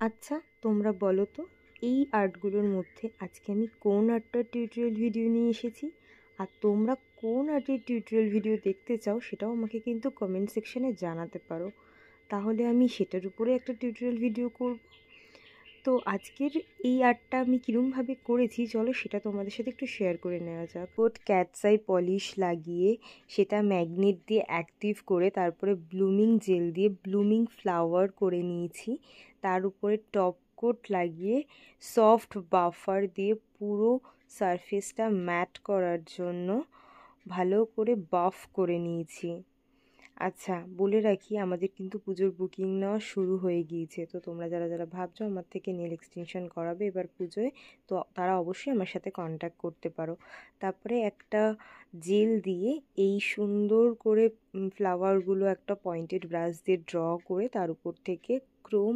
আচ্ছা, তোমরা বলো তো এই আর্টগুলোর মধ্যে আজকে আমি কোন আর্টটার টিউটোরিয়াল ভিডিও নিয়ে এসেছি? আর তোমরা কোন আর্টের টিউটোরিয়াল ভিডিও দেখতে চাও সেটাও আমাকে কিন্তু কমেন্ট সেকশানে জানাতে পারো। তাহলে আমি সেটার উপরে একটা টিউটোরিয়াল ভিডিও করব। তো আজকের এই আর্টটা আমি কীরমভাবে করেছি চলো সেটা তোমাদের সাথে একটু শেয়ার করে নেওয়া যাক। ক্যাটস আই পলিশ লাগিয়ে সেটা ম্যাগনেট দিয়ে অ্যাক্টিভ করে তারপরে ব্লুমিং জেল দিয়ে ব্লুমিং ফ্লাওয়ার করে নিয়েছি। তার উপরে টপ কোট লাগিয়ে সফট বাফার দিয়ে পুরো সারফেসটা ম্যাট করার জন্য ভালো করে বাফ করে নিয়েছি। আচ্ছা, বলে রাখি আমাদের কিন্তু পুজোর বুকিং নেওয়া শুরু হয়ে গিয়েছে। তো তোমরা যারা যারা ভাবছো আমার থেকে নেল এক্সটেনশন করাবে এবার পুজোয়, তো তারা অবশ্যই আমার সাথে কন্ট্যাক্ট করতে পারো। তারপরে একটা জেল দিয়ে এই সুন্দর করে ফ্লাওয়ারগুলো একটা পয়েন্টেড ব্রাশ দিয়ে ড্র করে তার উপর থেকে ক্রোম